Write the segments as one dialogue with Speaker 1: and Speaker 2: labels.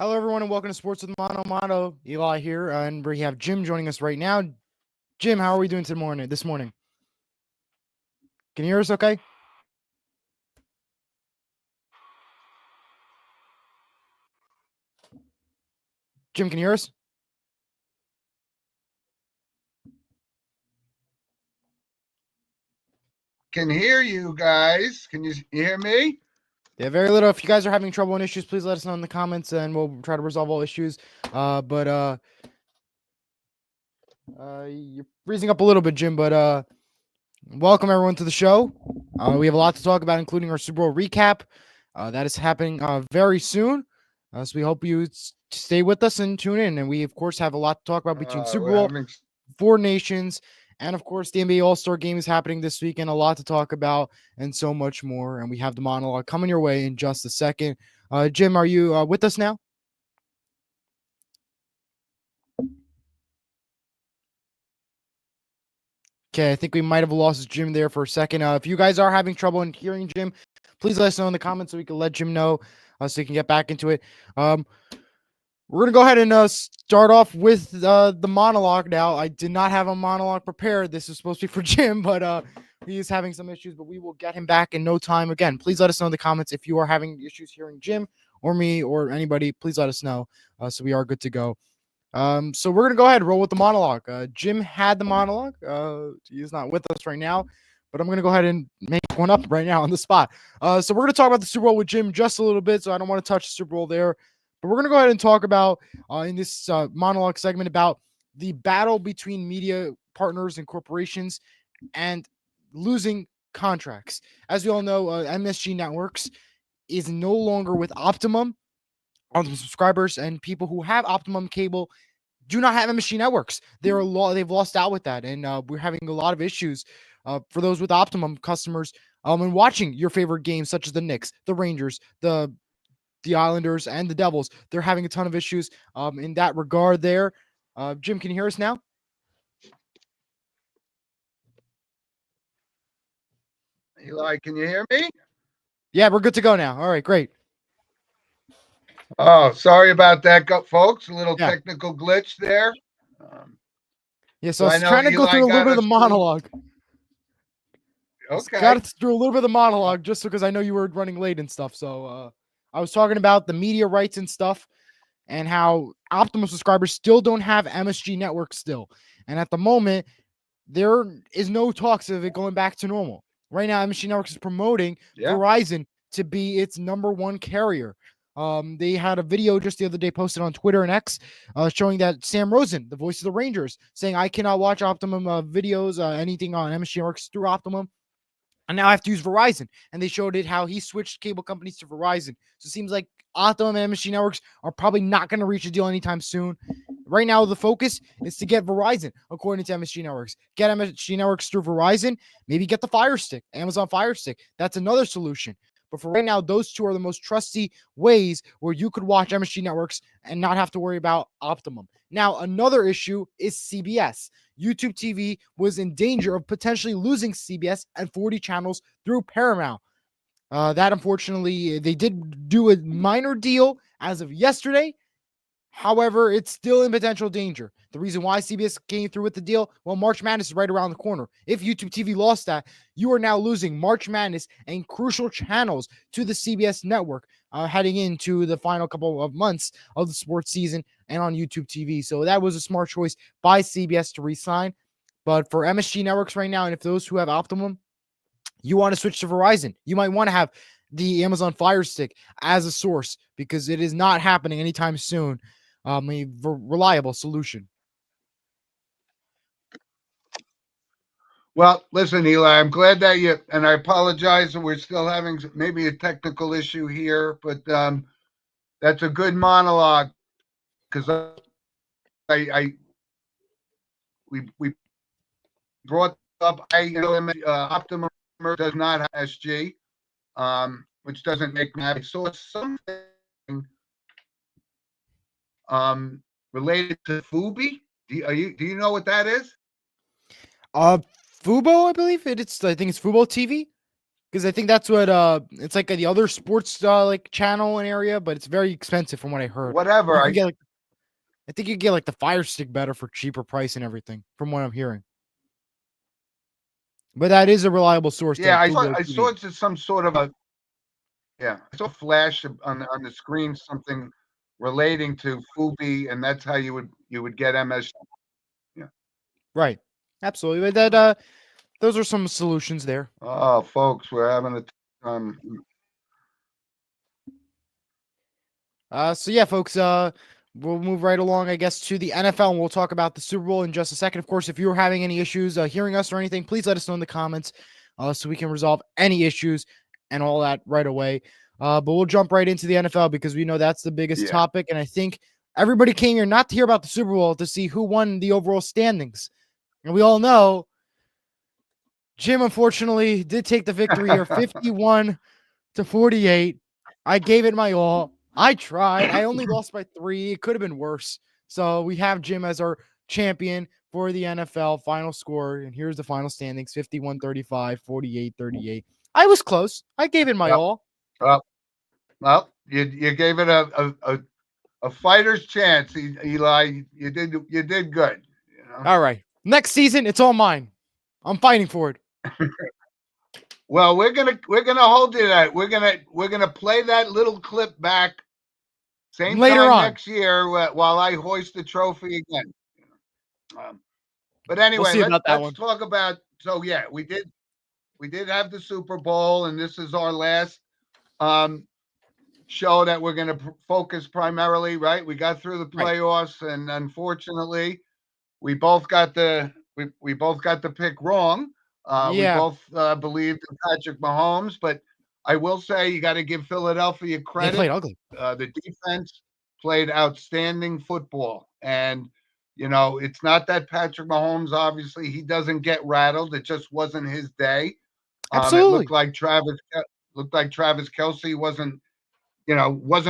Speaker 1: Hello, everyone, and welcome to Sports with Mono. Eli here, and we have Jim joining us right now. Jim, how are we doing this morning? Can you hear us okay? Jim, can you hear us?
Speaker 2: Can hear you guys. Can you hear me?
Speaker 1: Yeah, very little. If you guys are having trouble and issues, please let us know in the comments, and we'll try to resolve all issues. You're freezing up a little bit, Jim, but welcome everyone to the show. We have a lot to talk about, including our Super Bowl recap. That is happening very soon. So we hope you stay with us and tune in. And we, of course, have a lot to talk about between Super Bowl, Four Nations, and, of course, the NBA All-Star Game is happening this week, and a lot to talk about and so much more. And we have the monologue coming your way in just a second. Jim, are you with us now? Okay, I think we might have lost Jim there for a second. If you guys are having trouble in hearing Jim, please let us know in the comments so we can let Jim know so he can get back into it. We're going to go ahead and start off with the monologue now. I did not have a monologue prepared. This is supposed to be for Jim, but he is having some issues, but we will get him back in no time. Again, please let us know in the comments if you are having issues hearing Jim or me or anybody. Please let us know so we are good to go. So we're going to go ahead and roll with the monologue. Jim had the monologue. He's not with us right now, but I'm going to go ahead and make one up right now on the spot. So we're going to talk about the Super Bowl with Jim just a little bit, so I don't want to touch the Super Bowl there. But we're going to go ahead and talk about, in this monologue segment, about the battle between media partners and corporations and losing contracts. As we all know, MSG Networks is no longer with Optimum. Optimum subscribers and people who have Optimum cable do not have MSG Networks. They've lost out with that, and we're having a lot of issues for those with Optimum customers and watching your favorite games, such as the Knicks, the Rangers, the Islanders, and the Devils. They're having a ton of issues in that regard there. Jim, can you hear us now?
Speaker 2: Eli, can you hear me?
Speaker 1: Yeah, we're good to go now. All right, great.
Speaker 2: Oh, sorry about that, folks. A little technical glitch there.
Speaker 1: So I was trying to go through a little bit of the monologue.
Speaker 2: Okay.
Speaker 1: Got through a little bit of the monologue just because I know you were running late and stuff. So I was talking about the media rights and stuff and how Optimum subscribers still don't have MSG Network still. And at the moment, there is no talks of it going back to normal. Right now, MSG Networks is promoting Verizon to be its number one carrier. They had a video just the other day posted on Twitter and X showing that Sam Rosen, the voice of the Rangers, saying, I cannot watch Optimum videos, anything on MSG Networks through Optimum. And now I have to use Verizon. And they showed it how he switched cable companies to Verizon. So it seems like Optimum and MSG Networks are probably not going to reach a deal anytime soon. Right now, the focus is to get Verizon, according to MSG Networks. Get MSG Networks through Verizon. Maybe get the Fire Stick, Amazon Fire Stick. That's another solution. But for right now, those two are the most trusty ways where you could watch MSG Networks and not have to worry about Optimum. Now, another issue is CBS. YouTube TV was in danger of potentially losing CBS and 40 channels through Paramount. That, unfortunately, they did do a minor deal as of yesterday. However, it's still in potential danger. The reason why CBS came through with the deal, well, March Madness is right around the corner. If YouTube TV lost that, you are now losing March Madness and crucial channels to the CBS network heading into the final couple of months of the sports season and on YouTube TV. So that was a smart choice by CBS to re-sign. But for MSG Networks right now, and if those who have Optimum, you want to switch to Verizon, you might want to have the Amazon Fire Stick as a source because it is not happening anytime soon. A reliable solution.
Speaker 2: Well, listen, Eli, I'm glad that and I apologize that we're still having maybe a technical issue here, but that's a good monologue because we brought up Optimum does not have SG, which doesn't make me happy. So it's something related to Fubi. Do you know what that is?
Speaker 1: Fubo, I believe it's. I think it's Fubo TV. Because I think that's what it's like the other sports like channel and area, but it's very expensive from what I heard.
Speaker 2: Whatever.
Speaker 1: You can get like I think you get like the Fire Stick better for cheaper price and everything, from what I'm hearing. But that is a reliable source.
Speaker 2: Yeah,
Speaker 1: The Fubo
Speaker 2: I saw
Speaker 1: TV.
Speaker 2: it's some sort of a I saw a flash on the screen something relating to Fubi, and that's how you would get MS. Yeah.
Speaker 1: Right. Absolutely. But that those are some solutions there.
Speaker 2: Oh, folks, we're having a
Speaker 1: So yeah, folks, we'll move right along, I guess, to the NFL, and we'll talk about the Super Bowl in just a second. Of course, if you're having any issues hearing us or anything, please let us know in the comments so we can resolve any issues and all that right away. But we'll jump right into the NFL because we know that's the biggest
Speaker 2: Yeah.
Speaker 1: topic, and I think everybody came here not to hear about the Super Bowl, to see who won the overall standings. And we all know Jim, unfortunately, did take the victory here, 51-48. I gave it my all. I tried. I only lost by 3. It could have been worse. So we have Jim as our champion for the NFL final score. And here's the final standings, 51-35, 48-38. I was close. I gave it my all.
Speaker 2: Well, you gave it a fighter's chance, Eli. You did good. You know?
Speaker 1: All right. Next season, it's all mine. I'm fighting for it.
Speaker 2: Well, we're gonna hold you to that. We're gonna play that little clip back same
Speaker 1: Later
Speaker 2: time
Speaker 1: on
Speaker 2: next year while I hoist the trophy again. But anyway,
Speaker 1: we'll see about that
Speaker 2: let's
Speaker 1: one.
Speaker 2: talk about. So yeah, we did have the Super Bowl, and this is our last show that we're going to focus primarily. Right, we got through the playoffs, and unfortunately, we both got the pick wrong. We both believed in Patrick Mahomes, but I will say you got to give Philadelphia credit.
Speaker 1: They played ugly.
Speaker 2: The defense played outstanding football, and it's not that Patrick Mahomes, obviously, he doesn't get rattled. It just wasn't his day.
Speaker 1: Absolutely.
Speaker 2: It looked like Travis Kelce wasn't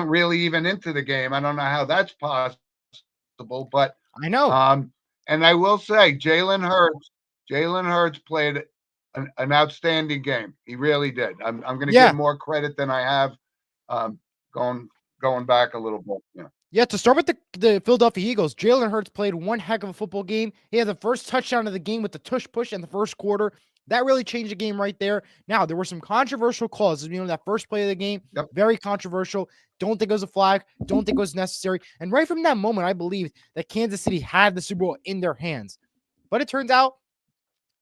Speaker 2: really even into the game. I don't know how that's possible, but
Speaker 1: I know.
Speaker 2: And I will say, Jalen Hurts played an outstanding game. He really did. I'm going to give more credit than I have. Going back a little bit.
Speaker 1: Yeah, to start with the Philadelphia Eagles, Jalen Hurts played one heck of a football game. He had the first touchdown of the game with the tush push in the first quarter. That really changed the game right there. Now, there were some controversial calls. That first play of the game, very controversial. Don't think it was a flag. Don't think it was necessary. And right from that moment, I believed that Kansas City had the Super Bowl in their hands. But it turns out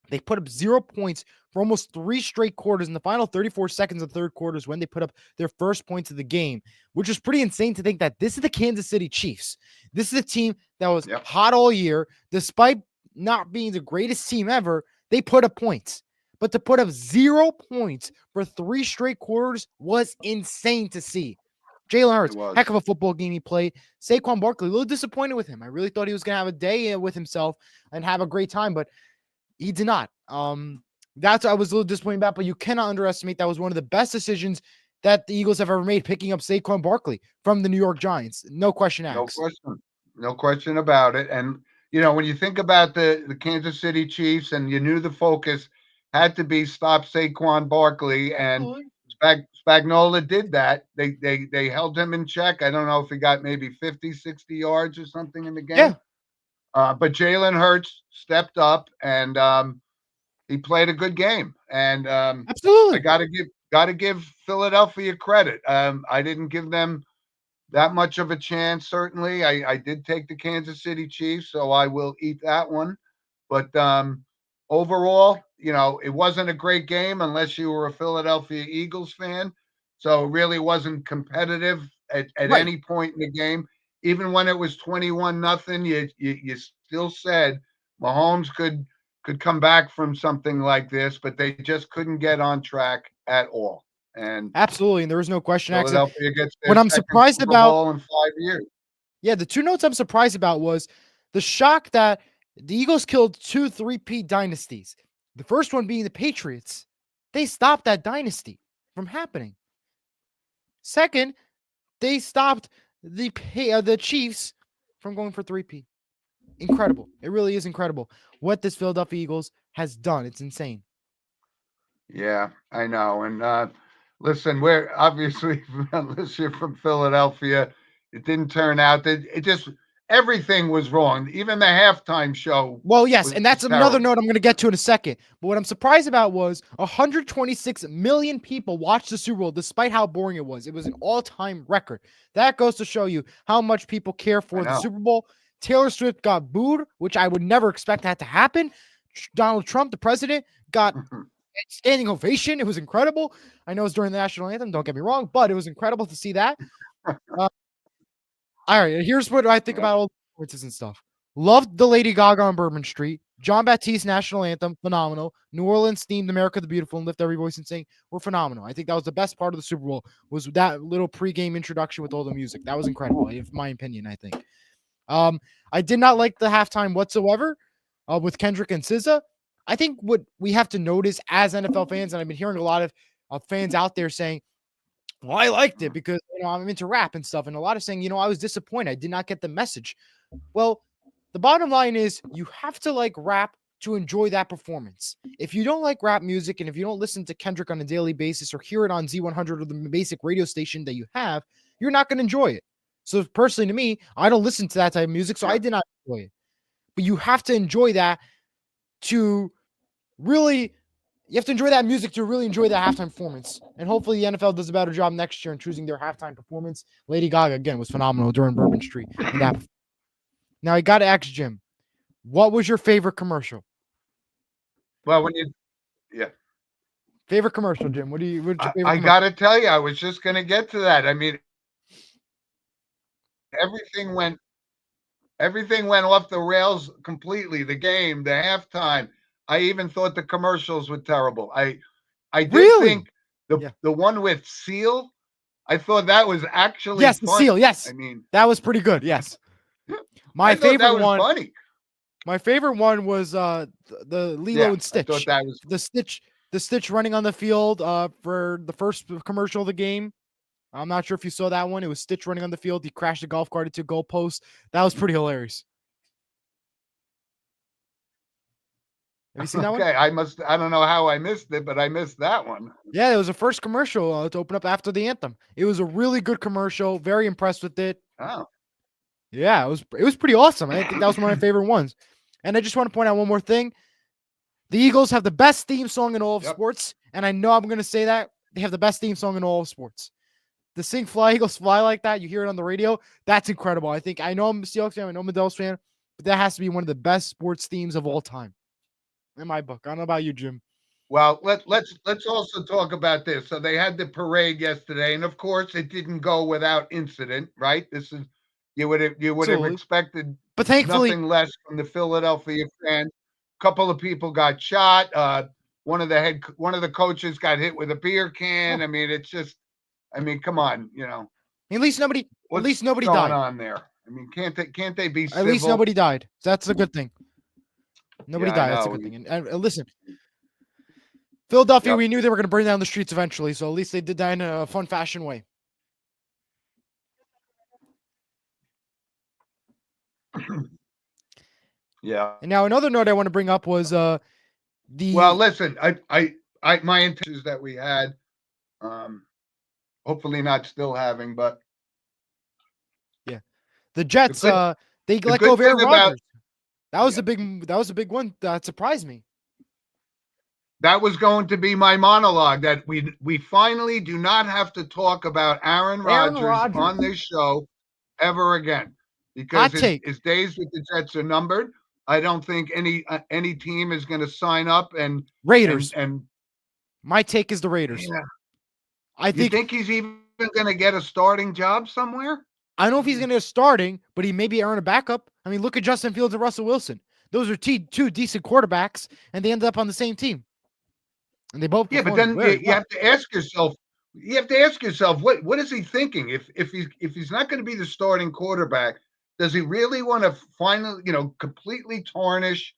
Speaker 1: they put up 0 points for almost 3 straight quarters. In the final 34 seconds of the third quarter is when they put up their first points of the game, which is pretty insane to think that this is the Kansas City Chiefs. This is a team that was hot all year. Despite not being the greatest team ever, they put up points. But to put up 0 points for 3 straight quarters was insane to see. Jalen Hurts, heck of a football game he played. Saquon Barkley, a little disappointed with him. I really thought he was going to have a day with himself and have a great time, but he did not. That's I was a little disappointed about, but you cannot underestimate that was one of the best decisions that the Eagles have ever made, picking up Saquon Barkley from the New York Giants. No question asked.
Speaker 2: No question about it. And when you think about the Kansas City Chiefs, and you knew the focus had to be stop Saquon Barkley, and Spagnuolo did that. They held him in check. I don't know if he got maybe 50, 60 yards or something in the game.
Speaker 1: Yeah.
Speaker 2: But Jalen Hurts stepped up, and he played a good game. And
Speaker 1: absolutely,
Speaker 2: I got to give Philadelphia credit. I didn't give them that much of a chance. Certainly, I did take the Kansas City Chiefs, so I will eat that one. But overall, it wasn't a great game unless you were a Philadelphia Eagles fan. So it really wasn't competitive at any point in the game. Even when it was 21-0, you still said Mahomes could come back from something like this, but they just couldn't get on track at all. And
Speaker 1: absolutely, and there was no question.
Speaker 2: Philadelphia gets
Speaker 1: what I'm surprised
Speaker 2: Super
Speaker 1: about
Speaker 2: Bowl in 5 years.
Speaker 1: Yeah, the 2 notes I'm surprised about was the shock that the Eagles killed 2 3-peat dynasties. The first one being the Patriots. They stopped that dynasty from happening. Second, they stopped the Chiefs from going for 3-peat. Incredible. It really is incredible what this Philadelphia Eagles has done. It's insane.
Speaker 2: Yeah, I know. And listen, we're obviously unless you're from Philadelphia, it didn't turn out that it just everything was wrong. Even the halftime show
Speaker 1: Well, yes,
Speaker 2: was
Speaker 1: and that's another
Speaker 2: terrible.
Speaker 1: note I'm going to get to in a second. But what I'm surprised about was 126 million people watched the Super Bowl despite how boring it was. It was an all-time record. That goes to show you how much people care
Speaker 2: I
Speaker 1: for the
Speaker 2: know.
Speaker 1: Super Bowl. Taylor Swift got booed, which I would never expect that to happen. Donald Trump, the president, got standing ovation. It was incredible. I know it's during the national anthem. Don't get me wrong, but it was incredible to see that. Uh, all right, here's what I think
Speaker 2: Yep.
Speaker 1: about all the performances and stuff. Loved the Lady Gaga on Bourbon Street. John Baptiste national anthem, phenomenal. New Orleans themed America the Beautiful and Lift Every Voice and Sing were phenomenal. I think that was the best part of the Super Bowl was that little pregame introduction with all the music. That was incredible, in my opinion, I think. I did not like the halftime whatsoever with Kendrick and SZA. I think what we have to notice as NFL fans, and I've been hearing a lot of fans out there saying, well, I liked it because I'm into rap and stuff, and a lot of saying, I was disappointed. I did not get the message. Well, the bottom line is you have to like rap to enjoy that performance. If you don't like rap music and if you don't listen to Kendrick on a daily basis or hear it on Z100 or the basic radio station that you have, you're not going to enjoy it. So personally to me, I don't listen to that type of music, so I did not enjoy it. But you have to enjoy that to really you have to enjoy that music to really enjoy that halftime performance. And hopefully the NFL does a better job next year in choosing their halftime performance. Lady Gaga, again, was phenomenal during Bourbon Street. Now, I got to ask Jim, what was your favorite commercial?
Speaker 2: Well,
Speaker 1: Favorite commercial, Jim? What's your favorite
Speaker 2: I
Speaker 1: commercial?
Speaker 2: got to tell you, I was just going to get to that. I mean, everything went everything went off the rails completely. The game, the halftime. I even thought the commercials were terrible. I did
Speaker 1: Really?
Speaker 2: think the one with Seal, I thought that was actually
Speaker 1: Yes, the
Speaker 2: fun.
Speaker 1: Seal. Yes,
Speaker 2: I mean,
Speaker 1: that was pretty good. Yes, my
Speaker 2: I thought that
Speaker 1: favorite
Speaker 2: was
Speaker 1: one.
Speaker 2: funny.
Speaker 1: My favorite one was the Lilo and Stitch.
Speaker 2: I thought that was
Speaker 1: the Stitch running on the field for the first commercial of the game. I'm not sure if you saw that one. It was Stitch running on the field. He crashed the golf cart into a goalpost. That was pretty hilarious. Have you seen that one?
Speaker 2: okay. I don't know how I missed it, but I missed that one.
Speaker 1: Yeah, it was the first commercial to open up after the anthem. It was a really good commercial. Very impressed with it.
Speaker 2: Oh,
Speaker 1: Yeah, it was pretty awesome. I think that was one of my favorite ones. And I just want to point out one more thing. The Eagles have the best theme song in all of sports. And I know I'm going to say that. They have the best theme song in all of sports. The Sing Fly Eagles Fly like that, you hear it on the radio. That's incredible. I know I'm a Seahawks fan, I know I'm a Dells fan, but that has to be one of the best sports themes of all time. In my book. I don't know about you, Jim.
Speaker 2: well, let's also talk about this. So they had the parade yesterday, and of course, it didn't go without incident, right? This is you would have
Speaker 1: Absolutely.
Speaker 2: expected
Speaker 1: But thankfully,
Speaker 2: nothing less from the Philadelphia fans. A couple of people got shot. One of the coaches got hit with a beer can. I mean, it's just, I mean, come on,
Speaker 1: at least nobody
Speaker 2: what's
Speaker 1: died.
Speaker 2: going on there? I mean, can't they be civil?
Speaker 1: At least nobody died. That's a good thing. Nobody
Speaker 2: Yeah,
Speaker 1: died. That's a good thing. And listen, Philadelphia, we knew they were going to burn down the streets eventually, so at least they did that in a fun fashion way.
Speaker 2: Yeah.
Speaker 1: And now another note I want to bring up was
Speaker 2: Well, listen, my intentions that we had, hopefully not still having, but
Speaker 1: the Jets. They let go of Aaron Rodgers. That was a big one that surprised me.
Speaker 2: That was going to be my monologue, that we finally do not have to talk about Aaron Rodgers on this show ever again, because his days with the Jets are numbered. I don't think any team is going to sign up and
Speaker 1: Raiders.
Speaker 2: And
Speaker 1: my take is the Raiders.
Speaker 2: Yeah.
Speaker 1: I
Speaker 2: think he's even going to get a starting job somewhere.
Speaker 1: I don't know if he's going to get starting, but he maybe earn a backup. I mean, look at Justin Fields and Russell Wilson. Those are two decent quarterbacks, and they ended up on the same team. And they both
Speaker 2: but then you have to ask yourself. You have to ask yourself, what is he thinking? If he's not going to be the starting quarterback, does he really want to finally, completely tarnish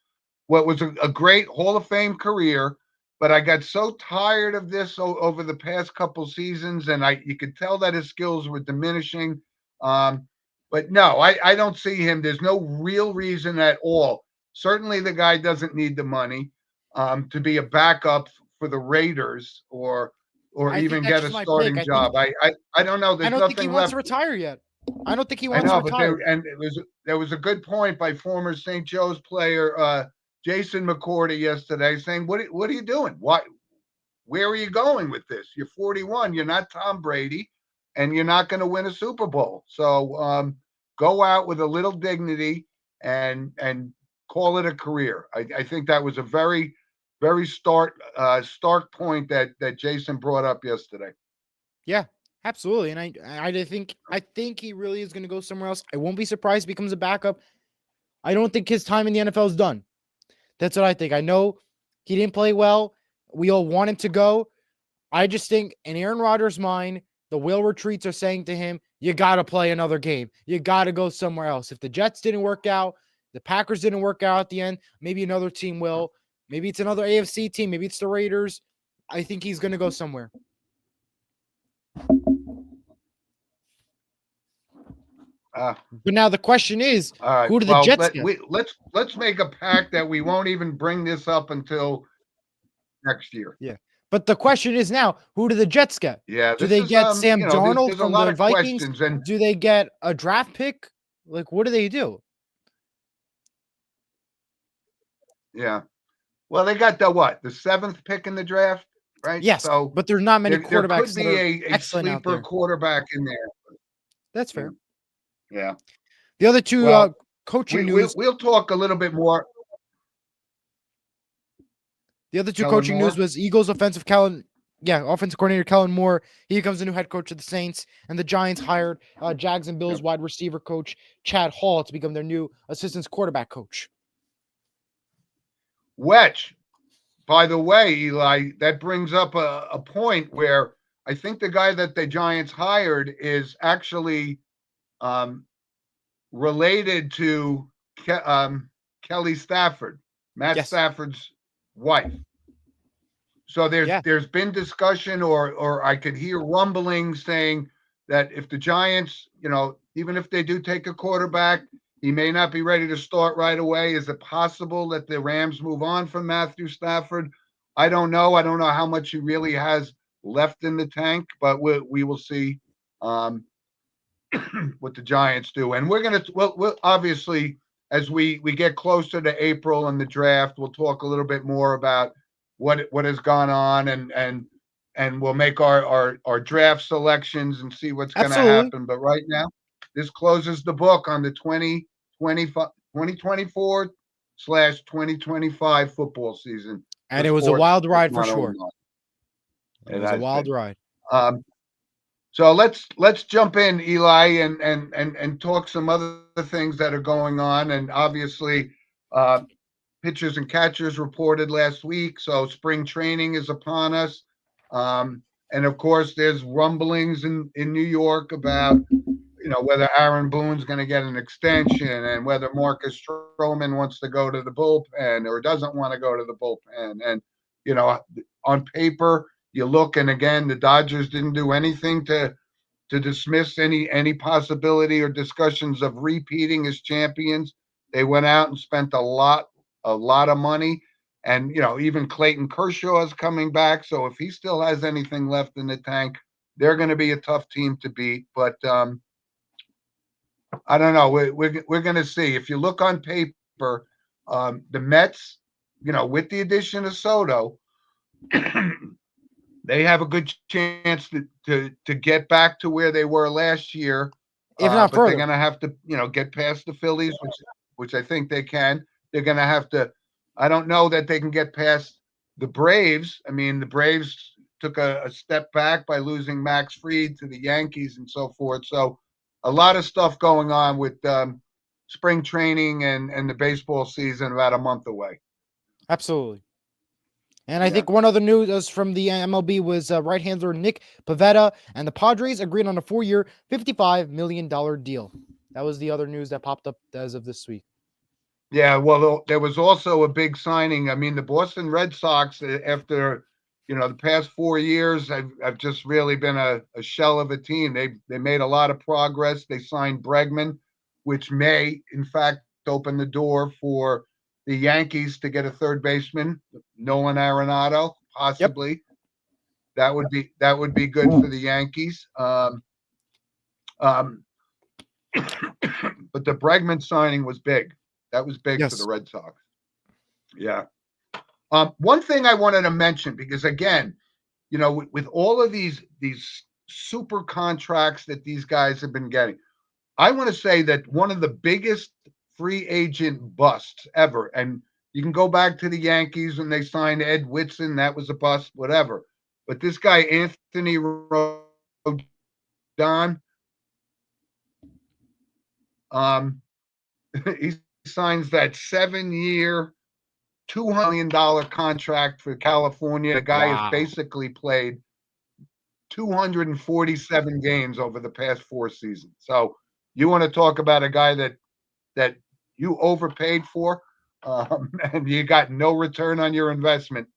Speaker 2: what was a great Hall of Fame career? But I got so tired of this over the past couple seasons, and you could tell that his skills were diminishing. But no, I don't see him. There's no real reason at all. Certainly, the guy doesn't need the money to be a backup for the Raiders or
Speaker 1: I think
Speaker 2: even
Speaker 1: that's
Speaker 2: get a
Speaker 1: just my take.
Speaker 2: starting job. I don't know.
Speaker 1: I
Speaker 2: There's
Speaker 1: don't think he
Speaker 2: nothing
Speaker 1: wants to
Speaker 2: left.
Speaker 1: retire yet. I don't think he
Speaker 2: I
Speaker 1: wants to
Speaker 2: know, but
Speaker 1: retire.
Speaker 2: there was a good point by former St. Joe's player Jason McCourty yesterday saying, what are you doing? Where are you going with this? You're 41. You're not Tom Brady, and you're not going to win a Super Bowl. So go out with a little dignity and call it a career. I think that was a very, very stark point that Jason brought up yesterday.
Speaker 1: Yeah, absolutely. And I think he really is going to go somewhere else. I won't be surprised if he becomes a backup. I don't think his time in the NFL is done. That's what I think. I know he didn't play well. We all want him to go. I just think in Aaron Rodgers' mind, the will retreats are saying to him, you got to play another game. You got to go somewhere else. If the Jets didn't work out, the Packers didn't work out at the end, maybe another team will. Maybe it's another AFC team. Maybe it's the Raiders. I think he's going to go somewhere. But now the question is, who do the Jets get?
Speaker 2: Let's make a pact that we won't even bring this up until next year.
Speaker 1: Yeah. But the question is now, who do the Jets get?
Speaker 2: Yeah.
Speaker 1: Do they get Sam Darnold
Speaker 2: there's
Speaker 1: from
Speaker 2: a lot
Speaker 1: the
Speaker 2: of
Speaker 1: Vikings?
Speaker 2: questions, and
Speaker 1: do they get a draft pick? Like, what do they do?
Speaker 2: Yeah. Well, they got the 7th pick in the draft, right?
Speaker 1: Yes. So, but there's not many quarterbacks.
Speaker 2: There could be a sleeper quarterback in there.
Speaker 1: That's fair.
Speaker 2: Yeah.
Speaker 1: The other two coaching news.
Speaker 2: We'll talk a little bit more.
Speaker 1: The other two coaching news was Eagles offensive coordinator Kellen Moore. He becomes the new head coach of the Saints, and the Giants hired Jags and Bills wide receiver coach Chad Hall to become their new assistant quarterback coach.
Speaker 2: Which, by the way, Eli, that brings up a point where I think the guy that the Giants hired is actually related to Kelly Stafford, Matt Stafford's wife. So there's been discussion, or I could hear rumblings saying that if the Giants, even if they do take a quarterback, he may not be ready to start right away. Is it possible that the Rams move on from Matthew Stafford? I don't know. I don't know how much he really has left in the tank, but we will see what the Giants do. And we'll obviously, as we get closer to April and the draft, we'll talk a little bit more about what has gone on, and we'll make our draft selections and see what's going to happen. But right now, this closes the book on the 2024/2025 football season.
Speaker 1: And it was a wild ride for sure. It was a wild ride.
Speaker 2: So let's jump in, Eli, and talk some other things that are going on. And obviously, pitchers and catchers reported last week, so spring training is upon us. And of course, there's rumblings in New York about whether Aaron Boone's going to get an extension, and whether Marcus Stroman wants to go to the bullpen or doesn't want to go to the bullpen. And on paper, you look, and again, the Dodgers didn't do anything to dismiss any possibility or discussions of repeating as champions. They went out and spent a lot of money, and even Clayton Kershaw is coming back. So if he still has anything left in the tank, they're going to be a tough team to beat. But I don't know. We're going to see. If you look on paper, the Mets, with the addition of Soto, they have a good chance to get back to where they were last year.
Speaker 1: If not
Speaker 2: but
Speaker 1: further.
Speaker 2: They're going to have to, get past the Phillies, which I think they can. They're going to have to. I don't know that they can get past the Braves. I mean, the Braves took a step back by losing Max Fried to the Yankees and so forth. So a lot of stuff going on with spring training and the baseball season about a month away.
Speaker 1: Absolutely. And I think one other news from the MLB was right-hander Nick Pivetta and the Padres agreed on a 4-year, $55 million deal. That was the other news that popped up as of this week.
Speaker 2: Yeah, well, there was also a big signing. I mean, the Boston Red Sox, after the past 4 years, have just really been a shell of a team. They made a lot of progress. They signed Bregman, which may, in fact, open the door for the Yankees to get a third baseman, Nolan Arenado. possibly. That would be good for the Yankees. Um, but the Bregman signing was big. That was big for the
Speaker 1: Yes.
Speaker 2: Red Sox. Yeah. One thing I wanted to mention, because again, with all of these super contracts that these guys have been getting, I want to say that one of the biggest free agent busts ever, and you can go back to the Yankees when they signed Ed Whitson, that was a bust, whatever. But this guy, Anthony Rodon, he signs that 7-year, $200 million contract for California. The guy has basically played 247 games over the past 4 seasons. So you want to talk about a guy that you overpaid for, and you got no return on your investment.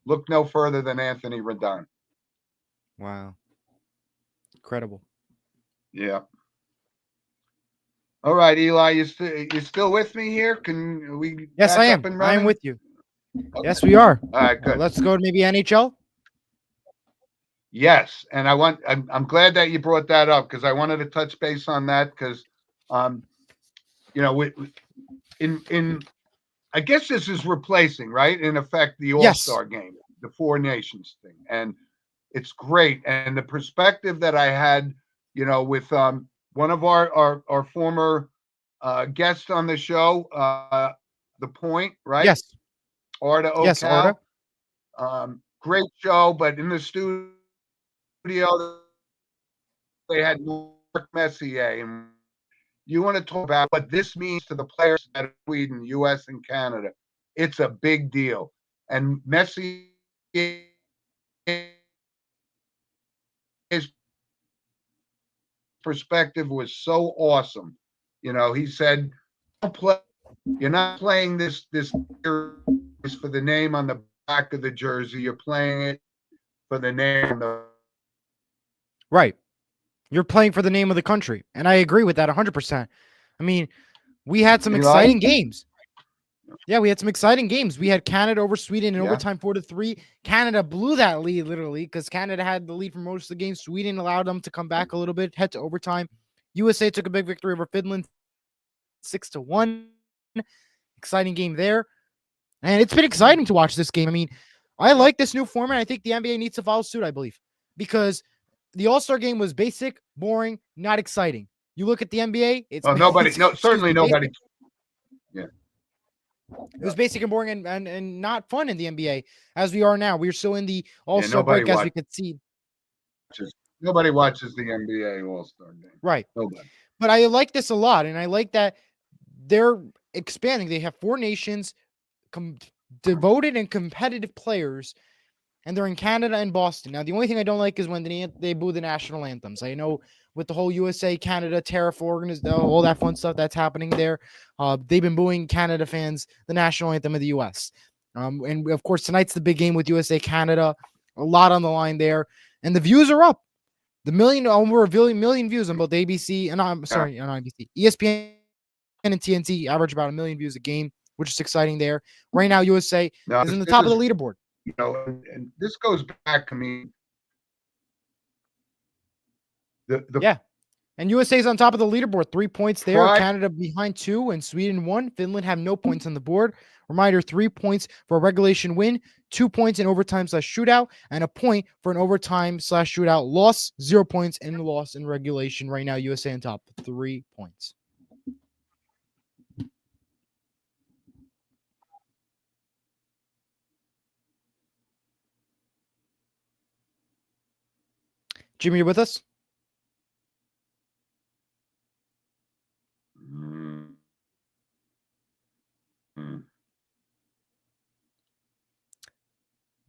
Speaker 2: Look no further than Anthony Rodon.
Speaker 1: Wow. Incredible.
Speaker 2: Yeah. All right, Eli, you still with me here? Can we?
Speaker 1: Yes, I am. I am with you. Okay. Yes, we are.
Speaker 2: All right, good.
Speaker 1: Let's go to maybe NHL.
Speaker 2: Yes, and I'm glad that you brought that up, because I wanted to touch base on that, because in I guess this is replacing, right, in effect, the All-Star game, the 4 Nations thing, and it's great. And the perspective that I had, with one of our former guests on the show, The Point, right?
Speaker 1: Yes.
Speaker 2: Arda Ocal.
Speaker 1: Yes, Arda.
Speaker 2: Great show, but in the studio they had Mark Messier, and you want to talk about what this means to the players at Sweden, U.S., and Canada. It's a big deal. And Messier's perspective was so awesome. He said, you're not playing this for the name on the back of the jersey. You're playing it for the name on the
Speaker 1: right. You're playing for the name of the country. And I agree with that 100%. I mean, we had some exciting games. Yeah, we had some exciting games. We had Canada over Sweden in overtime 4-3. Canada blew that lead literally, because Canada had the lead for most of the game. Sweden allowed them to come back a little bit, head to overtime. USA took a big victory over Finland, 6-1. Exciting game there. And it's been exciting to watch this game. I mean, I like this new format. I think the NBA needs to follow suit, I believe, because the All-Star game was basic, boring, not exciting. You look at the NBA, it's
Speaker 2: certainly nobody. Yeah.
Speaker 1: It was basic and boring and not fun in the NBA as we are now. We're still in the All-Star break, as we could see.
Speaker 2: Nobody watches the NBA All-Star game.
Speaker 1: Right.
Speaker 2: Nobody.
Speaker 1: But I like this a lot, and I like that they're expanding. They have 4 nations, devoted and competitive players, and they're in Canada and Boston. Now, the only thing I don't like is when they boo the national anthems. I know with the whole USA, Canada, tariff organization, all that fun stuff that's happening there, they've been booing Canada fans, the national anthem of the U.S. And, of course, tonight's the big game with USA, Canada. A lot on the line there. And the views are up. Over a million views on both ABC and on ABC, ESPN and TNT average about 1 million views a game, which is exciting there. Right now, USA is in the top of the leaderboard.
Speaker 2: And this goes back, I mean,
Speaker 1: and USA is on top of the leaderboard, 3 points there. Canada behind 2 and Sweden 1. Finland have no points on the board. Reminder, 3 points for a regulation win, 2 points in overtime/shootout, and a point for an overtime/shootout loss. 0 points in the loss in regulation. Right now, USA on top, 3 points. Jimmy, you with us?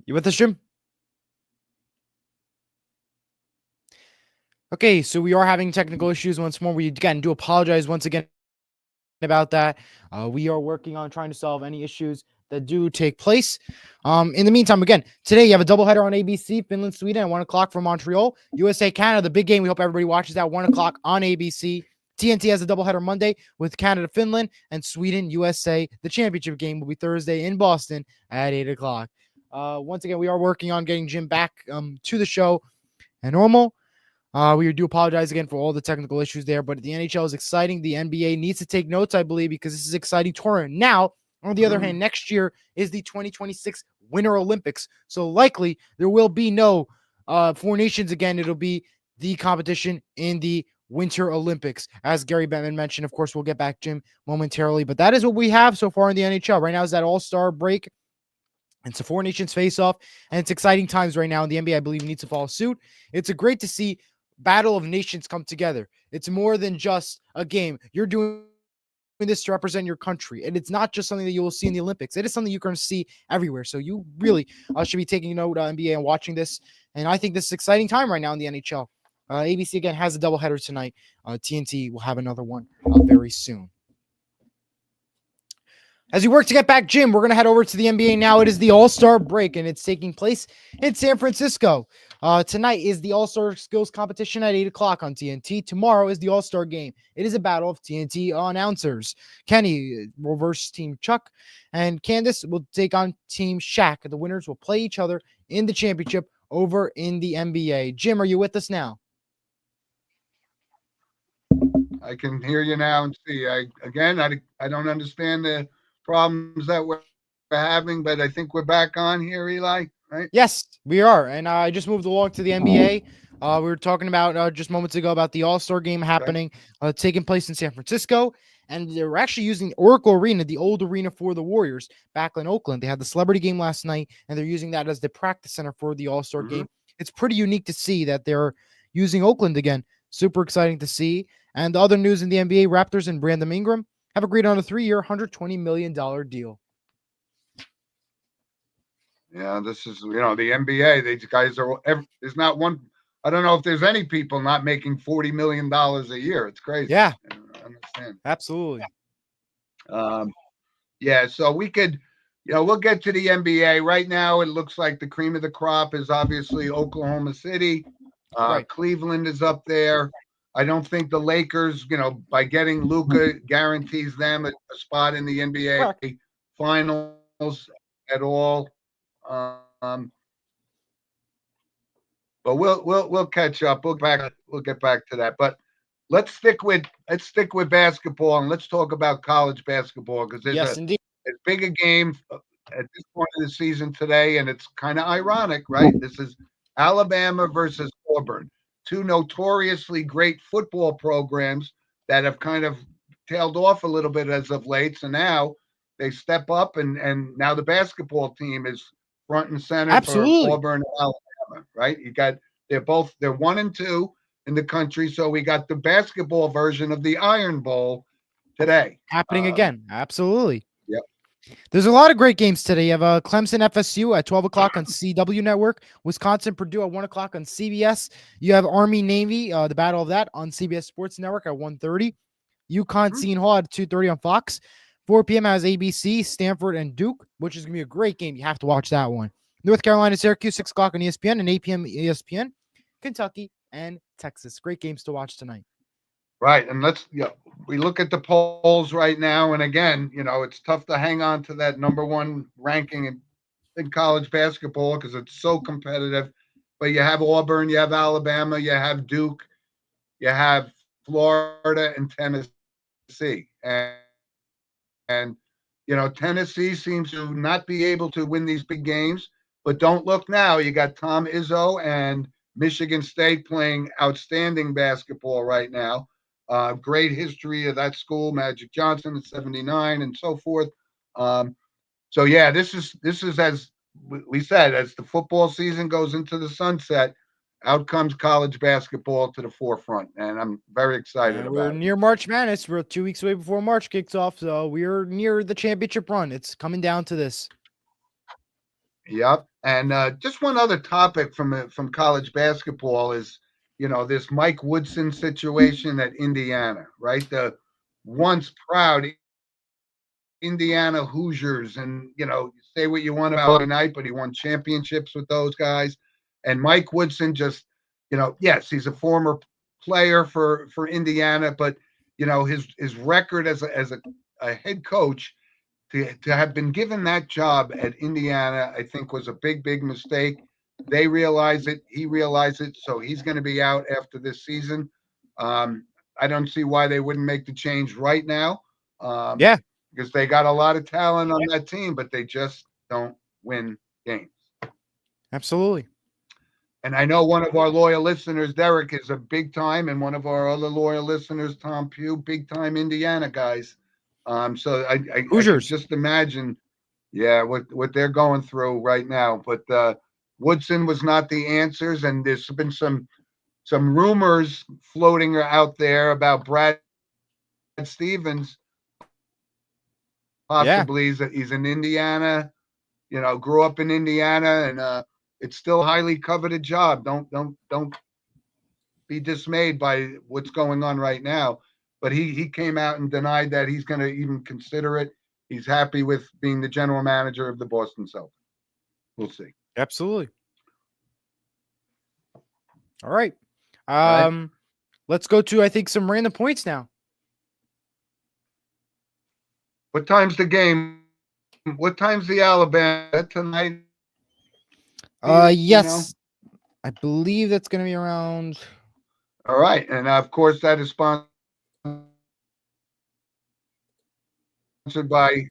Speaker 1: You with us, Jim? Okay, so we are having technical issues once more. We again do apologize once again about that. We are working on trying to solve any issues that do take place. In the meantime, again, today you have a doubleheader on ABC, Finland, Sweden at 1 o'clock from Montreal. USA, Canada, the big game. We hope everybody watches that 1 o'clock on ABC. TNT has a doubleheader Monday with Canada, Finland, and Sweden, USA. The championship game will be Thursday in Boston at 8 o'clock. Once again, we are working on getting Jim back to the show and normal. We do apologize again for all the technical issues there, but the NHL is exciting. The NBA needs to take notes, I believe, because this is exciting tournament. Now, on the other hand, next year is the 2026 Winter Olympics, so likely there will be no Four Nations again. It'll be the competition in the Winter Olympics. As Gary Bettman mentioned, of course, we'll get back Jim momentarily, but that is what we have so far in the NHL. Right now is that All-Star break. It's a Four Nations face-off, and it's exciting times right now in the NBA. I believe needs to follow suit. It's a great to see Battle of Nations come together. It's more than just a game. You're doing this to represent your country, and it's not just something that you will see in the Olympics. It is something you're going to see everywhere. So you really should be taking note NBA and watching this. And I think this is an exciting time right now in the NHL. ABC again has a doubleheader tonight. TNT will have another one very soon. As we work to get back Jim, we're going to head over to the NBA now. It is the All-Star break, and it's taking place in San Francisco. Tonight is the All-Star Skills Competition at 8 o'clock on TNT. Tomorrow is the All-Star Game. It is a battle of TNT announcers. Kenny will versus Team Chuck, and Candace will take on Team Shaq. The winners will play each other in the championship over in the NBA. Jim, are you with us now?
Speaker 2: I can hear you now and see. I don't understand the problems that we're having, but I think we're back on here, Eli, right?
Speaker 1: Yes, we are. And I just moved along to the NBA. We were talking about just moments ago about the All-Star game happening, taking place in San Francisco. And they were actually using Oracle Arena, the old arena for the Warriors back in Oakland. They had the celebrity game last night, and they're using that as the practice center for the All-Star game. It's pretty unique to see that they're using Oakland again. Super exciting to see. And the other news in the NBA, Raptors and Brandon Ingram have agreed on a 3-year, $120 million deal.
Speaker 2: Yeah, this is, the NBA. These guys are, there's not one, I don't know if there's any people not making $40 million a year. It's crazy.
Speaker 1: Yeah.
Speaker 2: I don't understand.
Speaker 1: Absolutely.
Speaker 2: Yeah, so we could, we'll get to the NBA. Right now, it looks like the cream of the crop is obviously Oklahoma City. Cleveland is up there. I don't think the Lakers, by getting Luka, guarantees them a spot in the NBA finals at all. But we'll catch up. We'll get back to that. But let's stick with basketball, and let's talk about college basketball, because there's as big a game at this point of the season today, and it's kind of ironic, right? This is Alabama versus Auburn, two notoriously great football programs that have kind of tailed off a little bit as of late. So now they step up, and now the basketball team is front and center for Auburn and Alabama, right? They're 1 and 2 in the country. So we got the basketball version of the Iron Bowl today.
Speaker 1: Happening again. Absolutely.
Speaker 2: Yep.
Speaker 1: There's a lot of great games today. You have Clemson FSU at 12 o'clock on CW Network, Wisconsin Purdue at 1 o'clock on CBS. You have Army Navy, the battle of that on CBS Sports Network at 1:30. UConn Seton Hall at 2:30 on Fox. 4 p.m. has ABC, Stanford, and Duke, which is going to be a great game. You have to watch that one. North Carolina, Syracuse, 6 o'clock on ESPN, and 8 p.m. ESPN. Kentucky and Texas. Great games to watch tonight.
Speaker 2: Right. And we look at the polls right now. And again, it's tough to hang on to that number one ranking in college basketball because it's so competitive. But you have Auburn, you have Alabama, you have Duke, you have Florida and Tennessee. And Tennessee seems to not be able to win these big games. But don't look now. You got Tom Izzo and Michigan State playing outstanding basketball right now. Great history of that school, Magic Johnson at 79 and so forth. So yeah, this is as we said, as the football season goes into the sunset, out comes college basketball to the forefront, and I'm very excited about it.
Speaker 1: We're near March Madness. We're 2 weeks away before March kicks off, so we're near the championship run. It's coming down to this.
Speaker 2: Yep. And just one other topic from college basketball is, this Mike Woodson situation at Indiana, right? The once proud Indiana Hoosiers, and say what you want about tonight, but he won championships with those guys. And Mike Woodson just, yes, he's a former player for Indiana, but his record as a head coach to have been given that job at Indiana, I think was a big mistake. They realize it. He realized it. So he's going to be out after this season. Um, I don't see why they wouldn't make the change right now. Um,
Speaker 1: Yeah,
Speaker 2: because they got a lot of talent on that team, but they just don't win games.
Speaker 1: absolutely.
Speaker 2: And I know one of our loyal listeners, Derek, is a big time, and one of our other loyal listeners, Tom Pugh, big time Indiana guys. So I could
Speaker 1: Hoosiers.
Speaker 2: just imagine, yeah, what they're going through right now. But Woodson was not the answers, and there's been some rumors floating out there about Brad Stevens.
Speaker 1: Yeah,
Speaker 2: Possibly he's in Indiana, grew up in Indiana, and it's still a highly coveted job. Don't be dismayed by what's going on right now. But he came out and denied that he's going to even consider it. He's happy with being the general manager of the Boston Celtics. We'll see.
Speaker 1: absolutely. All right.
Speaker 2: Right?
Speaker 1: Let's go to I think some random points now.
Speaker 2: What time's the game? What time's the Alabama tonight? You know.
Speaker 1: Yes, I believe that's going to be around.
Speaker 2: All right, and of course that is sponsored by.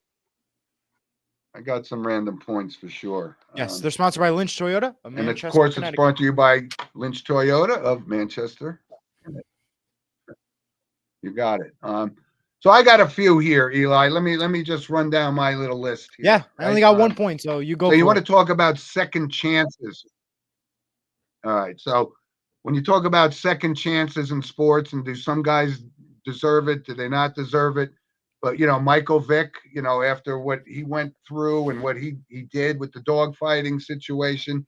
Speaker 2: I got some random points for sure.
Speaker 1: Yes, they're sponsored by Lynch Toyota of
Speaker 2: And of
Speaker 1: Manchester,
Speaker 2: course, it's
Speaker 1: Connecticut.
Speaker 2: brought to you by Lynch Toyota of Manchester. You got it. So I got a few here, Eli. Let me just run down my little list here.
Speaker 1: Yeah, I only
Speaker 2: right?
Speaker 1: got 1 point, so you go.
Speaker 2: So you
Speaker 1: for
Speaker 2: want
Speaker 1: it.
Speaker 2: to talk about second chances? All right. So when you talk about second chances in sports, and do some guys deserve it? Do they not deserve it? But Michael Vick, after what he went through and what he did with the dogfighting situation,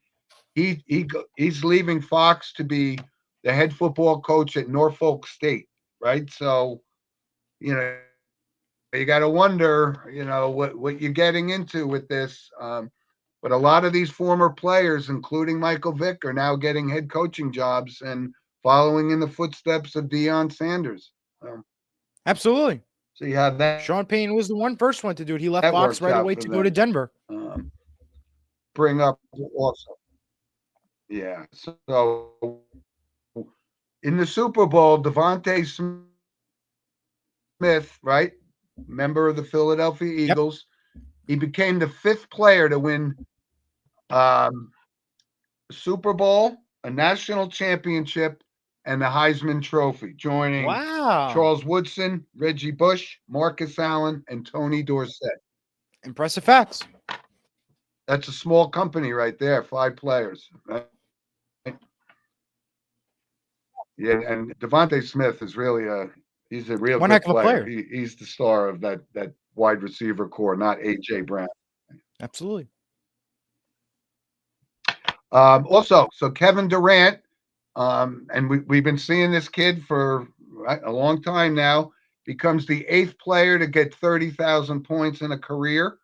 Speaker 2: he's leaving Fox to be the head football coach at Norfolk State, right? So you got to wonder, what you're getting into with this. But a lot of these former players, including Michael Vick, are now getting head coaching jobs and following in the footsteps of Deion Sanders.
Speaker 1: Absolutely.
Speaker 2: So you have that.
Speaker 1: Sean Payne was the first one to do it. He left
Speaker 2: That
Speaker 1: Fox
Speaker 2: works
Speaker 1: right
Speaker 2: out
Speaker 1: away
Speaker 2: for
Speaker 1: to go to
Speaker 2: them.
Speaker 1: Denver.
Speaker 2: Bring up also. Yeah. So in the Super Bowl, Devontae Smith, right? Member of the Philadelphia
Speaker 1: Yep.
Speaker 2: Eagles. He became the fifth player to win Super Bowl, a national championship, and the Heisman Trophy, joining
Speaker 1: Wow.
Speaker 2: Charles Woodson, Reggie Bush, Marcus Allen, and Tony Dorsett.
Speaker 1: Impressive facts.
Speaker 2: That's a small company right there, 5 players. Right? Yeah, and Devontae Smith is really he's a real
Speaker 1: One
Speaker 2: good
Speaker 1: heck of a
Speaker 2: player.
Speaker 1: player.
Speaker 2: He's the star of that wide receiver core, not AJ Brown.
Speaker 1: Absolutely.
Speaker 2: Also, so Kevin Durant, and we've been seeing this kid for a long time now, becomes the 8th player to get 30,000 points in a career.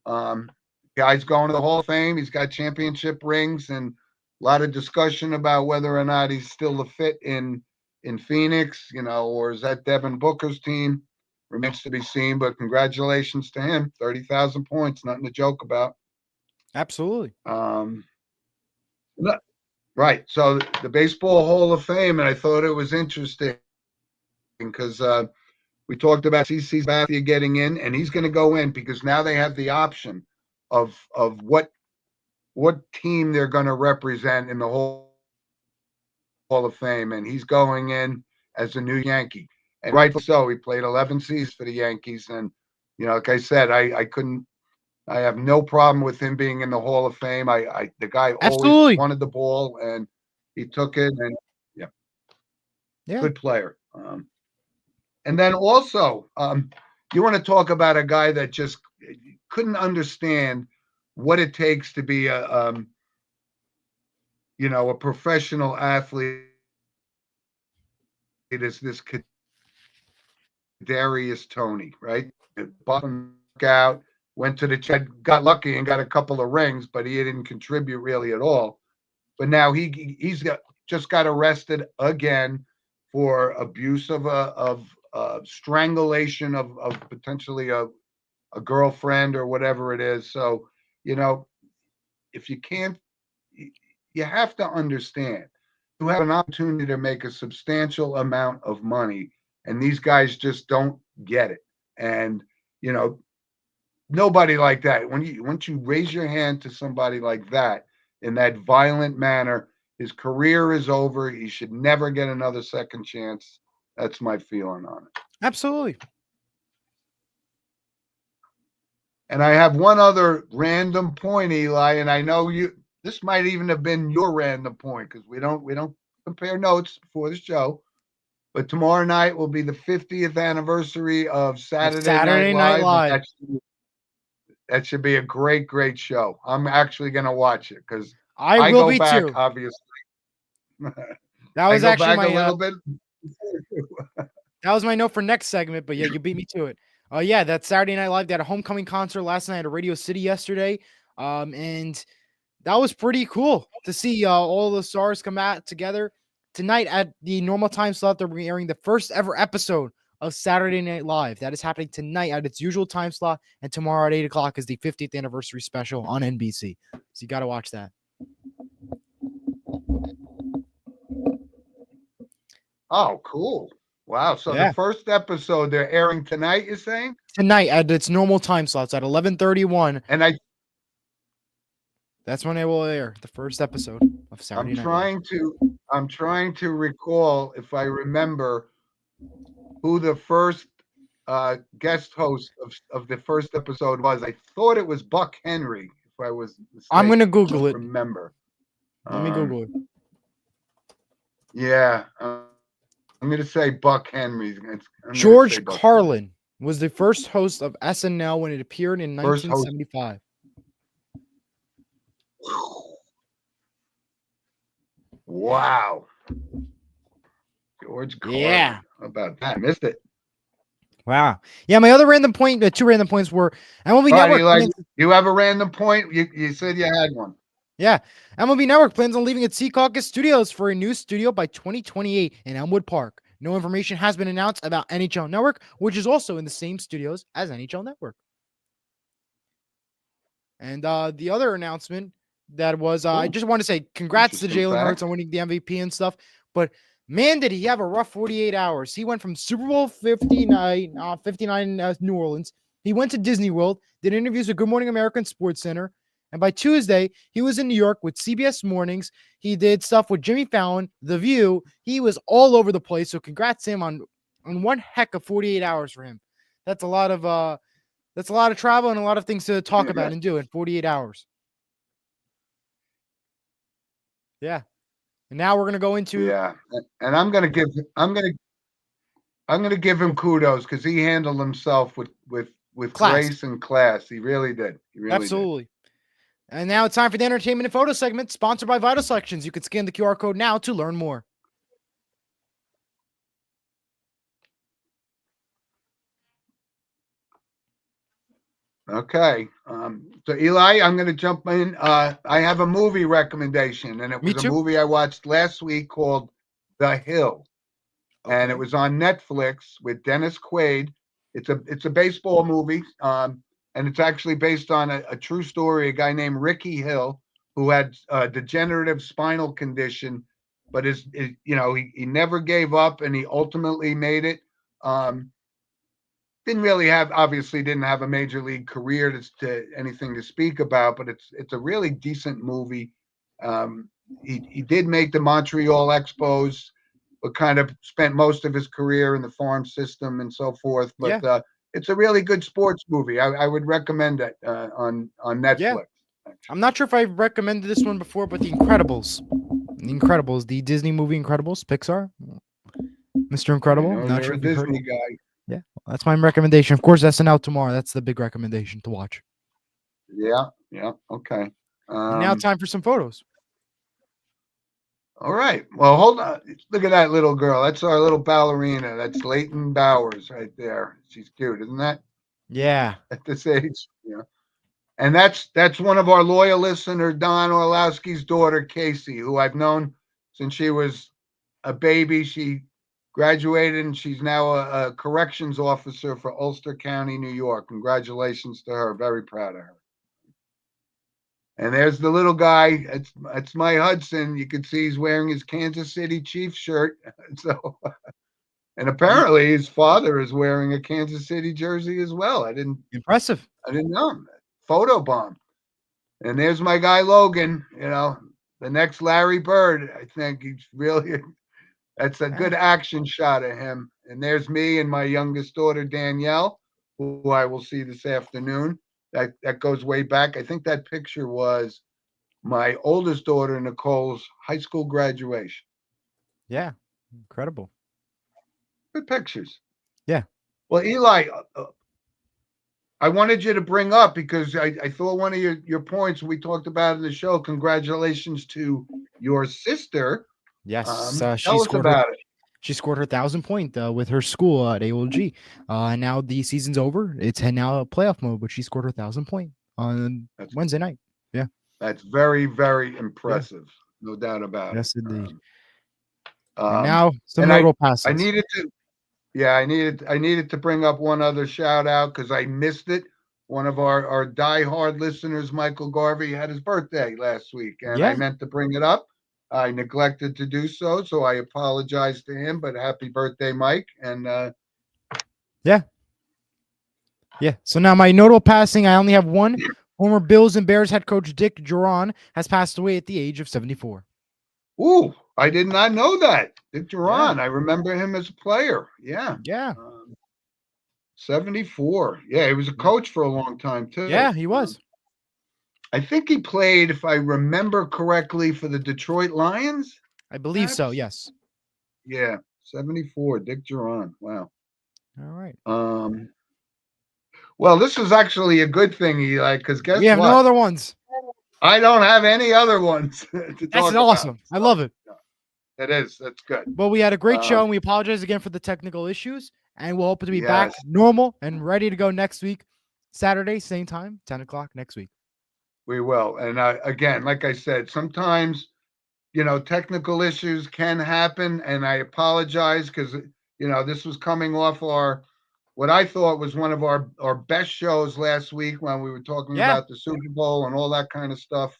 Speaker 2: Guy's going to the Hall of Fame. He's got championship rings, and a lot of discussion about whether or not he's still a fit in Phoenix, or is that Devin Booker's team? Remains to be seen, but congratulations to him. 30,000 points, nothing to joke about.
Speaker 1: Absolutely.
Speaker 2: Right. So the Baseball Hall of Fame, and I thought it was interesting because we talked about CC Sabathia getting in, and he's going to go in because now they have the option of what team they're going to represent in the Hall of Fame, and he's going in as a new Yankee, and rightfully so. He played 11 seasons for the Yankees, and like I said, I have no problem with him being in the Hall of Fame. The guy always
Speaker 1: Absolutely.
Speaker 2: wanted the ball, and he took it, and
Speaker 1: Yeah.
Speaker 2: good player. And then also, you want to talk about a guy that just couldn't understand what it takes to be a professional athlete. It is this Kadarius Toney, right? Bottom out, went to the got lucky and got a couple of rings, but he didn't contribute really at all. But now he's just got arrested again for abuse of strangulation of potentially a a girlfriend or whatever it is. So, you know, if you can't, you have to understand you have an opportunity to make a substantial amount of money, and these guys just don't get it. And, you know, nobody like that. Once you raise your hand to somebody like that in that violent manner, his career is over. He should never get another second chance. That's my feeling on it.
Speaker 1: Absolutely.
Speaker 2: And I have one other random point, Eli, and I know this might even have been your random point because we don't compare notes before the show. But tomorrow night will be the 50th anniversary of Saturday Night
Speaker 1: Saturday Night
Speaker 2: Live.
Speaker 1: Live.
Speaker 2: That should be a great, great show. I'm actually going to watch it because
Speaker 1: I
Speaker 2: I
Speaker 1: will
Speaker 2: go
Speaker 1: be
Speaker 2: back,
Speaker 1: too.
Speaker 2: obviously.
Speaker 1: That
Speaker 2: I
Speaker 1: was
Speaker 2: go
Speaker 1: actually
Speaker 2: back a
Speaker 1: my
Speaker 2: little bit.
Speaker 1: that was my note for next segment, but yeah, you beat me to it. Yeah, that Saturday Night Live. They had a homecoming concert last night at Radio City yesterday. And that was pretty cool to see all the stars come out together. Tonight at the normal time slot, they're airing the first ever episode of Saturday Night Live. That is happening tonight at its usual time slot, and tomorrow at 8 o'clock is the 50th anniversary special on NBC. So you got to watch that.
Speaker 2: Oh, cool. Wow. So
Speaker 1: Yeah.
Speaker 2: the first episode they're airing tonight, you're saying?
Speaker 1: Tonight at its normal time slots at 11:31.
Speaker 2: And
Speaker 1: That's when they will air the first episode of Saturday Night Live.
Speaker 2: I'm trying to recall if I remember who the first guest host of the first episode was. I thought it was Buck Henry, if I was mistaken.
Speaker 1: I'm going to Google it.
Speaker 2: Remember.
Speaker 1: Let me Google it.
Speaker 2: Yeah. I'm going to say Buck Henry.
Speaker 1: George Carlin was the first host of SNL when it appeared in 1975.
Speaker 2: Wow. George Carlin.
Speaker 1: Yeah.
Speaker 2: How about that? I missed it.
Speaker 1: Wow. Yeah, my other random point, the two random points were MLB Network.
Speaker 2: You have a random point? You said you had one.
Speaker 1: Yeah. MLB Network plans on leaving its Secaucus Studios for a new studio by 2028 in Elmwood Park. No information has been announced about NHL Network, which is also in the same studios as NHL Network. And the other announcement that was, I just want to say congrats to Jalen Hurts on winning the MVP and stuff. But man, did he have a rough 48 hours. He went from Super Bowl 59 New Orleans. He went to Disney World, did interviews with Good Morning America and Sports Center. And by Tuesday, he was in New York with CBS Mornings. He did stuff with Jimmy Fallon, The View. He was all over the place. So congrats to him on one heck of 48 hours for him. That's a lot of travel and a lot of things to talk about and do in 48 hours. Yeah. And now we're gonna go into
Speaker 2: and I'm gonna give him kudos because he handled himself with grace and class. He really did.
Speaker 1: Absolutely. And now it's time for the entertainment and photo segment, sponsored by Vital Selections. You can scan the QR code now to learn more.
Speaker 2: Okay. So Eli, I'm going to jump in. I have a movie recommendation, and it was a movie I watched last week called The Hill. Okay. And it was on Netflix with Dennis Quaid. It's a baseball movie. And it's actually based on a true story, a guy named Ricky Hill, who had a degenerative spinal condition, but he never gave up, and he ultimately made it. Obviously didn't have a major league career to anything to speak about, but it's a really decent movie. He did make the Montreal Expos, but kind of spent most of his career in the farm system and so forth. But it's a really good sports movie. I would recommend it on Netflix. Yeah.
Speaker 1: I'm not sure if I've recommended this one before, but The Incredibles, the Disney movie Incredibles, Pixar, Mr. Incredible.
Speaker 2: Not sure if you're a Disney guy.
Speaker 1: Yeah, that's my recommendation. Of course, SNL tomorrow. That's the big recommendation to watch.
Speaker 2: Yeah, okay.
Speaker 1: Now time for some photos.
Speaker 2: All right. Well, hold on. Look at that little girl. That's our little ballerina. That's Leighton Bowers right there. She's cute, isn't that?
Speaker 1: Yeah.
Speaker 2: At this age, yeah. And that's one of our loyal listener, Don Orlowski's daughter, Casey, who I've known since she was a baby. She graduated, and she's now a corrections officer for Ulster County, New York. Congratulations to her. Very proud of her. And there's the little guy. It's my Hudson. You can see he's wearing his Kansas City Chiefs shirt. So, and apparently his father is wearing a Kansas City jersey as well. I didn't know. Photo bomb. And there's my guy Logan. The next Larry Bird. I think he's really. That's a good action shot of him. And there's me and my youngest daughter Danielle, who I will see this afternoon. That goes way back. I think that picture was my oldest daughter Nicole's high school graduation.
Speaker 1: Yeah, incredible.
Speaker 2: Good pictures.
Speaker 1: Yeah.
Speaker 2: Well, Eli, I wanted you to bring up because I thought one of your points we talked about in the show. Congratulations to your sister.
Speaker 1: Yes,
Speaker 2: tell us about it.
Speaker 1: She scored her 1,000 point with her school at AOLG. Now the season's over. It's now playoff mode, but she scored her 1,000 point on Wednesday night. Yeah,
Speaker 2: that's very, very impressive. Yeah. No doubt about it.
Speaker 1: Yes, indeed. And now some notable passes.
Speaker 2: I needed to bring up one other shout out because I missed it. One of our diehard listeners, Michael Garvey, had his birthday last week, and I meant to bring it up. I neglected to do so I apologize to him, but happy birthday, Mike. And
Speaker 1: yeah. So now my notable passing, I only have one. Former Bills and Bears head coach Dick Duran has passed away at the age of 74.
Speaker 2: Ooh, I did not know that. Dick Duran. Yeah. I remember him as a player. Yeah. 74. Yeah, he was a coach for a long time too.
Speaker 1: Yeah, he was.
Speaker 2: I think he played, if I remember correctly, for the Detroit Lions.
Speaker 1: I believe so, yes.
Speaker 2: Yeah, 74, Dick Duran. Wow.
Speaker 1: All right.
Speaker 2: Well, this is actually a good thing, Eli, because guess what?
Speaker 1: We have no other ones.
Speaker 2: I don't have any other ones to
Speaker 1: That's awesome. I love it.
Speaker 2: It is. That's good.
Speaker 1: Well, we had a great show, and we apologize again for the technical issues, and we'll hope to be back normal and ready to go next week, Saturday, same time, 10 o'clock next week.
Speaker 2: We will. And again, like I said, sometimes, technical issues can happen. And I apologize because, this was coming off what I thought was one of our best shows last week when we were talking about the Super Bowl and all that kind of stuff.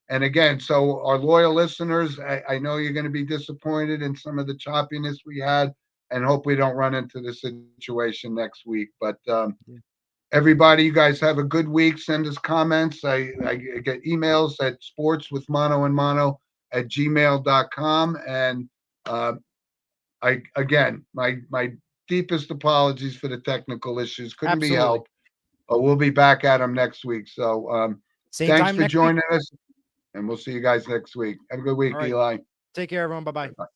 Speaker 2: And again, so our loyal listeners, I know you're going to be disappointed in some of the choppiness we had and hope we don't run into this situation next week. But everybody, you guys have a good week. Send us comments. I get emails at sportswithmonoandmono@gmail.com. And my deepest apologies for the technical issues. Couldn't be helped. We'll be back at them next week. So thanks for joining us. And we'll see you guys next week. Have a good week, Eli.
Speaker 1: Take care, everyone. Bye-bye.